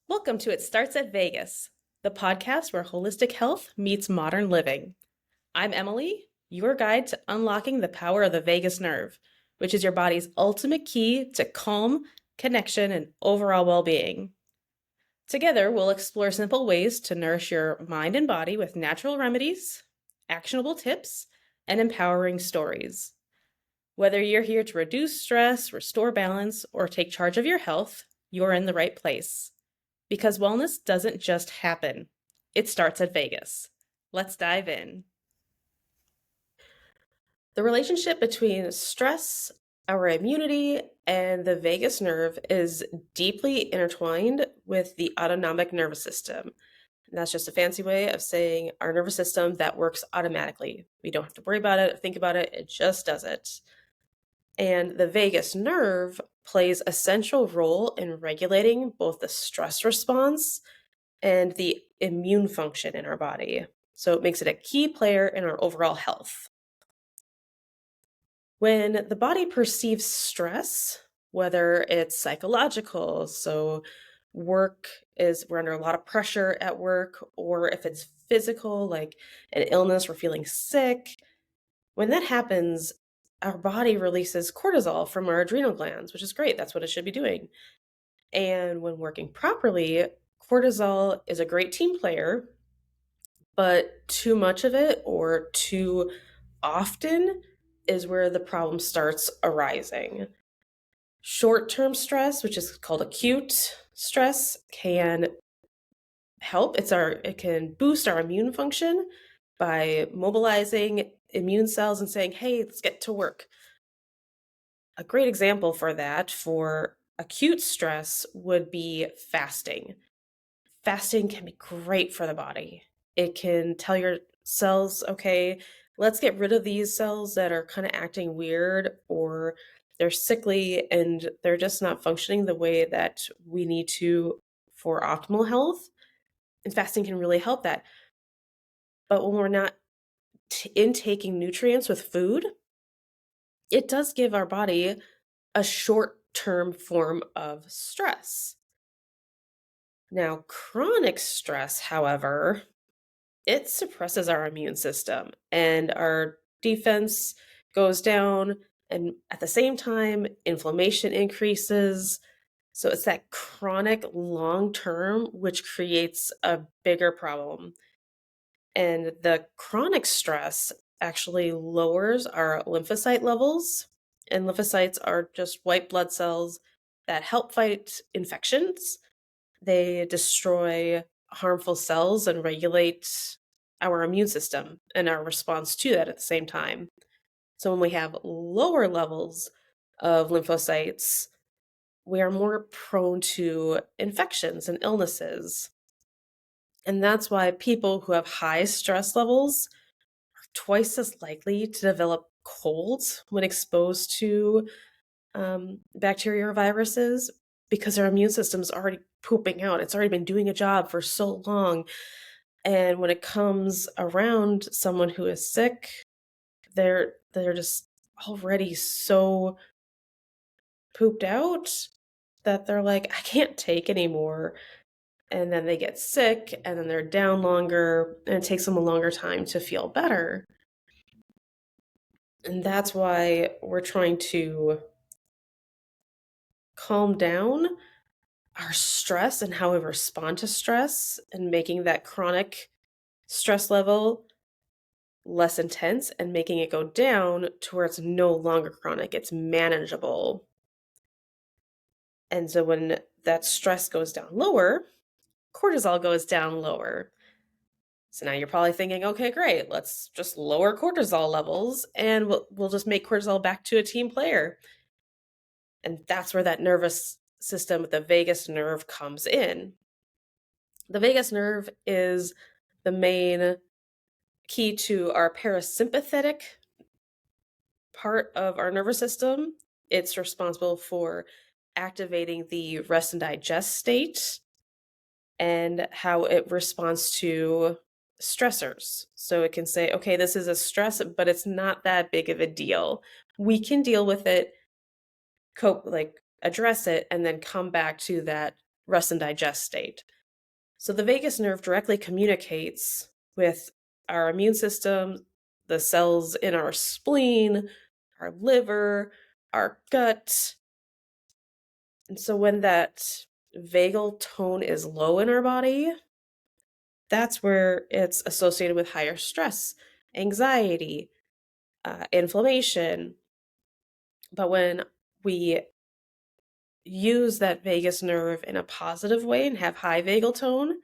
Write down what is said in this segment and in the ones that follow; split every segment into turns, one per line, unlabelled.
Welcome to It Starts at Vegas, the podcast where holistic health meets modern living. I'm Emily, your guide to unlocking the power of the vagus nerve, which is your body's ultimate key to calm, connection, and overall well being. Together, we'll explore simple ways to nourish your mind and body with natural remedies, actionable tips, and empowering stories. Whether you're here to reduce stress, restore balance, or take charge of your health, you're in the right place. Because wellness doesn't just happen, it starts at Vegas. Let's dive in. The relationship between stress, our immunity, and the vagus nerve is deeply intertwined with the autonomic nervous system. And that's just a fancy way of saying our nervous system that works automatically. We don't have to worry about it, think about it, it just does it. And the vagus nerve plays a central role in regulating both the stress response and the immune function in our body. So it makes it a key player in our overall health. When the body perceives stress, whether it's psychological, so we're under a lot of pressure at work, or if it's physical, like an illness, we're feeling sick, when that happens, our body releases cortisol from our adrenal glands, which is great. That's what it should be doing. And when working properly, cortisol is a great team player, but too much of it or too often is where the problem starts arising. Short-term stress, which is called acute stress, can help. It can boost our immune function by mobilizing immune cells and saying, "Hey, let's get to work." A great example for that for acute stress would be fasting. Fasting can be great for the body. It can tell your cells, okay, let's get rid of these cells that are kind of acting weird or they're sickly and they're just not functioning the way that we need to for optimal health. And fasting can really help that. But when we're not intaking nutrients with food, it does give our body a short term form of stress. Now, chronic stress, however, it suppresses our immune system and our defense goes down. And at the same time, inflammation increases. So it's that chronic long term, which creates a bigger problem. And the chronic stress actually lowers our lymphocyte levels. And lymphocytes are just white blood cells that help fight infections. They destroy harmful cells and regulate our immune system and our response to that at the same time. So when we have lower levels of lymphocytes, we are more prone to infections and illnesses. And that's why people who have high stress levels are twice as likely to develop colds when exposed to bacteria or viruses because their immune system's already pooping out. It's already been doing a job for so long. And when it comes around someone who is sick, they're just already so pooped out that they're like, I can't take anymore. And then they get sick and then they're down longer and it takes them a longer time to feel better. And that's why we're trying to calm down our stress and how we respond to stress and making that chronic stress level less intense and making it go down to where it's no longer chronic, it's manageable. And so when that stress goes down lower, cortisol goes down lower. So now you're probably thinking, okay, great, let's just lower cortisol levels and we'll just make cortisol back to a team player. And that's where that nervous system, the vagus nerve, comes in. The vagus nerve is the main key to our parasympathetic part of our nervous system. It's responsible for activating the rest and digest state and how it responds to stressors. So it can say, okay, this is a stress, but it's not that big of a deal. We can deal with it, cope, like address it, and then come back to that rest and digest state. So the vagus nerve directly communicates with our immune system, the cells in our spleen, our liver, our gut. And so when that vagal tone is low in our body, that's where it's associated with higher stress, anxiety, inflammation. But when we use that vagus nerve in a positive way and have high vagal tone,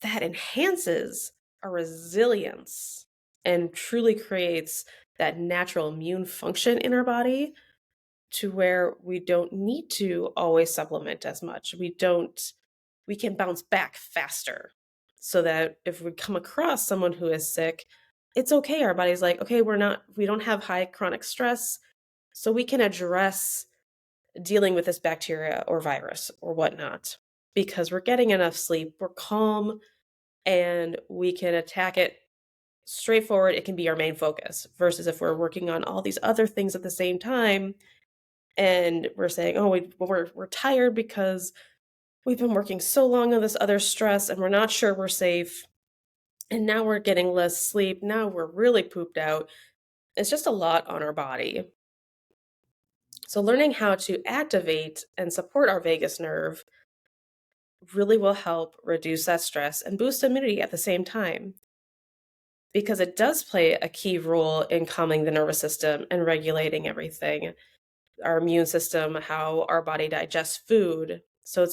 that enhances our resilience and truly creates that natural immune function in our body to where we don't need to always supplement as much. We can bounce back faster so that if we come across someone who is sick, it's okay. Our body's like, okay, we don't have high chronic stress, so we can address dealing with this bacteria or virus or whatnot because we're getting enough sleep, we're calm, and we can attack it straightforward. It can be our main focus versus if we're working on all these other things at the same time and we're saying, oh, we're tired because we've been working so long on this other stress and we're not sure we're safe. And now we're getting less sleep. Now we're really pooped out. It's just a lot on our body. So, learning how to activate and support our vagus nerve really will help reduce that stress and boost immunity at the same time because it does play a key role in calming the nervous system and regulating everything, our immune system, how our body digests food. So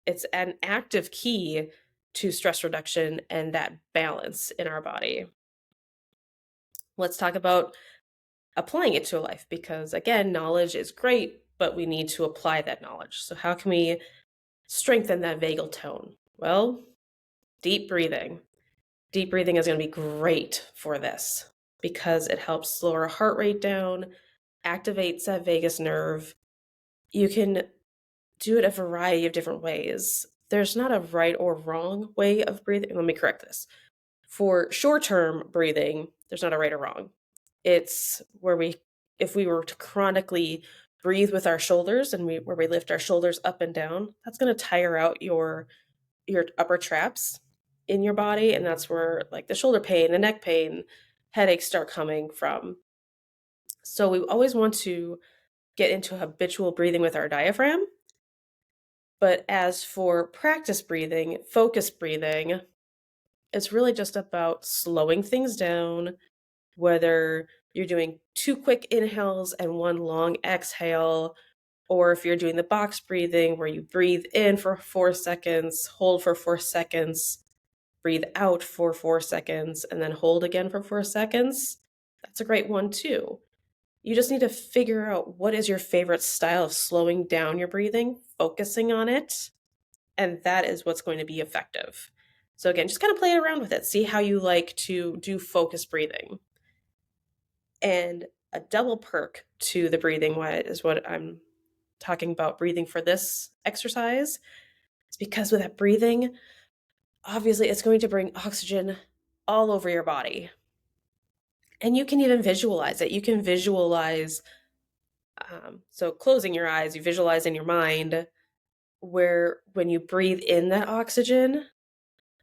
it's an active key to stress reduction and that balance in our body. Let's talk about applying it to a life because again, knowledge is great, but we need to apply that knowledge. So how can we strengthen that vagal tone? Well, deep breathing. Deep breathing is going to be great for this because it helps slow our heart rate down, activates that vagus nerve. You can do it a variety of different ways. There's not a right or wrong way of breathing. Let me correct this. For short-term breathing, there's not a right or wrong. It's if we were to chronically breathe with our shoulders and where we lift our shoulders up and down, that's going to tire out your upper traps in your body, and that's where like the shoulder pain, the neck pain, headaches start coming from. So we always want to get into habitual breathing with our diaphragm. But as for practice breathing, focus breathing, it's really just about slowing things down, whether you're doing two quick inhales and one long exhale, or if you're doing the box breathing where you breathe in for 4 seconds, hold for 4 seconds, breathe out for 4 seconds, and then hold again for 4 seconds. That's a great one too. You just need to figure out what is your favorite style of slowing down your breathing, focusing on it, and that is what's going to be effective. So again, just kind of play around with it. See how you like to do focus breathing. And a double perk to the breathing is what I'm talking about breathing for this exercise. It's because with that breathing, obviously it's going to bring oxygen all over your body. And you can even visualize it. You can visualize, so closing your eyes, you visualize in your mind where when you breathe in that oxygen,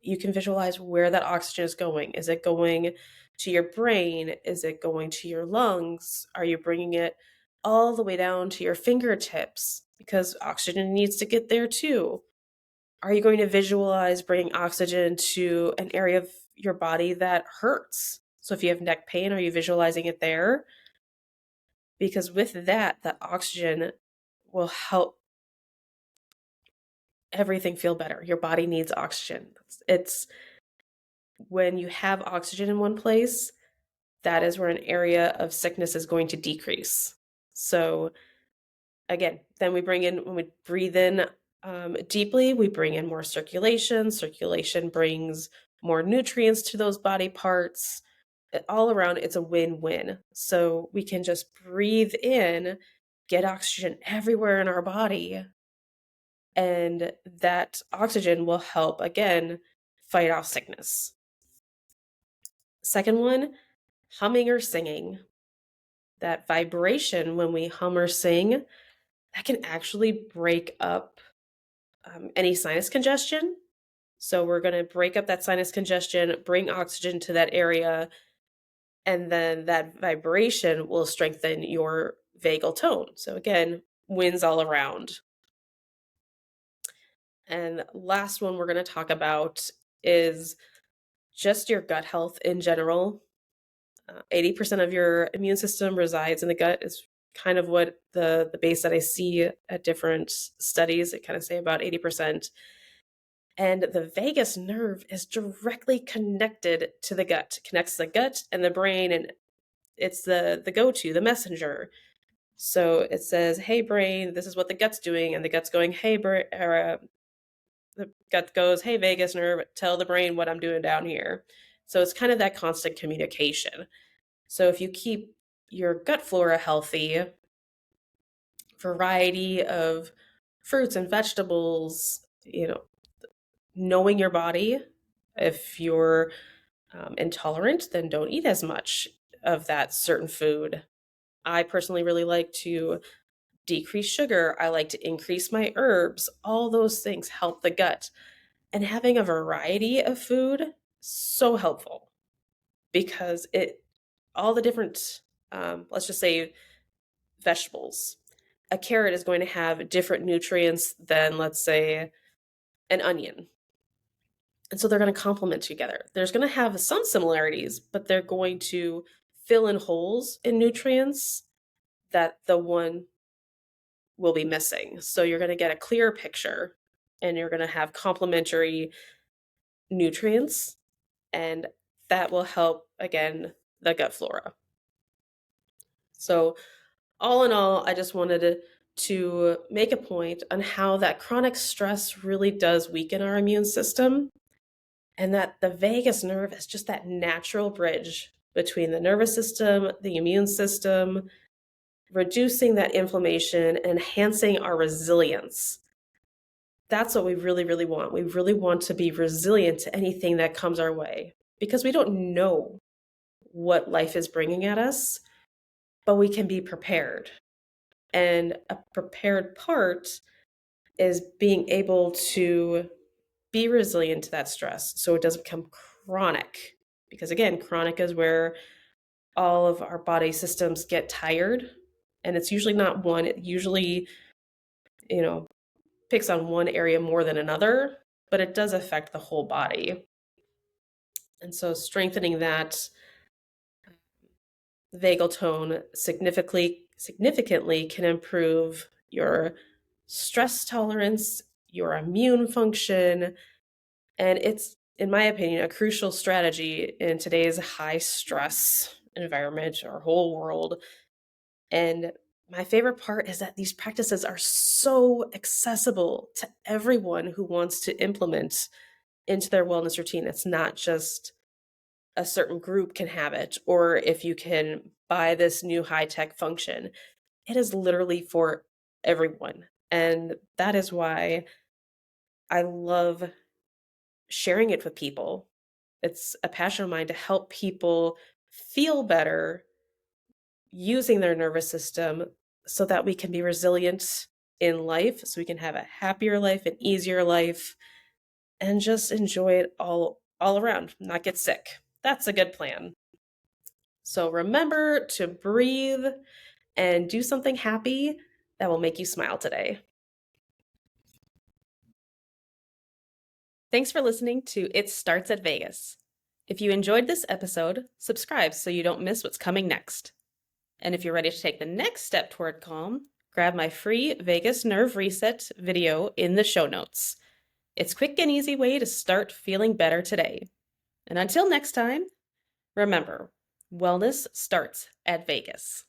you can visualize where that oxygen is going. Is it going to your brain? Is it going to your lungs? Are you bringing it all the way down to your fingertips? Because oxygen needs to get there too. Are you going to visualize bringing oxygen to an area of your body that hurts? So if you have neck pain, are you visualizing it there? Because with that, the oxygen will help everything feel better. Your body needs oxygen. It's when you have oxygen in one place, that is where an area of sickness is going to decrease. So again, then when we breathe in deeply, we bring in more circulation. Circulation brings more nutrients to those body parts. All around, it's a win-win. So we can just breathe in, get oxygen everywhere in our body, and that oxygen will help, again, fight off sickness. Second one, humming or singing. That vibration when we hum or sing, that can actually break up any sinus congestion. So we're going to break up that sinus congestion, bring oxygen to that area, and then that vibration will strengthen your vagal tone. So again, wins all around. And last one we're going to talk about is just your gut health in general. 80% of your immune system resides in the gut is kind of what the base that I see at different studies. It kind of say about 80%. And the vagus nerve is directly connected to the gut, connects the gut and the brain, and it's the go-to, the messenger. So it says, "Hey brain, this is what the gut's doing," and the gut's going, "Hey brain," the gut goes, "Hey vagus nerve, tell the brain what I'm doing down here." So it's kind of that constant communication. So if you keep your gut flora healthy, variety of fruits and vegetables, knowing your body. If you're intolerant, then don't eat as much of that certain food. I personally really like to decrease sugar. I like to increase my herbs. All those things help the gut. And having a variety of food, so helpful because all the different, let's just say vegetables. A carrot is going to have different nutrients than, let's say, an onion. And so they're going to complement together. There's going to have some similarities, but they're going to fill in holes in nutrients that the one will be missing. So you're going to get a clear picture and you're going to have complementary nutrients, and that will help, again, the gut flora. So, all in all, I just wanted to make a point on how that chronic stress really does weaken our immune system, and that the vagus nerve is just that natural bridge between the nervous system, the immune system, reducing that inflammation, enhancing our resilience. That's what we really, really want. We really want to be resilient to anything that comes our way because we don't know what life is bringing at us, but we can be prepared. And a prepared part is being able to be resilient to that stress so it doesn't become chronic. Because again, chronic is where all of our body systems get tired. And it's usually not one, it usually, you know, picks on one area more than another, but it does affect the whole body. And so strengthening that vagal tone significantly can improve your stress tolerance, your immune function, and it's, in my opinion, a crucial strategy in today's high stress environment, our whole world. And my favorite part is that these practices are so accessible to everyone who wants to implement into their wellness routine. It's not just a certain group can have it, or if you can buy this new high-tech function. It is literally for everyone. And that is why I love sharing it with people. It's a passion of mine to help people feel better using their nervous system so that we can be resilient in life, so we can have a happier life, an easier life, and just enjoy it all around, not get sick. That's a good plan. So remember to breathe and do something happy that will make you smile today. Thanks for listening to It Starts at Vegas. If you enjoyed this episode, subscribe so you don't miss what's coming next. And if you're ready to take the next step toward calm, grab my free Vagus Nerve Reset video in the show notes. It's a quick and easy way to start feeling better today. And until next time, remember, wellness starts at Vegas.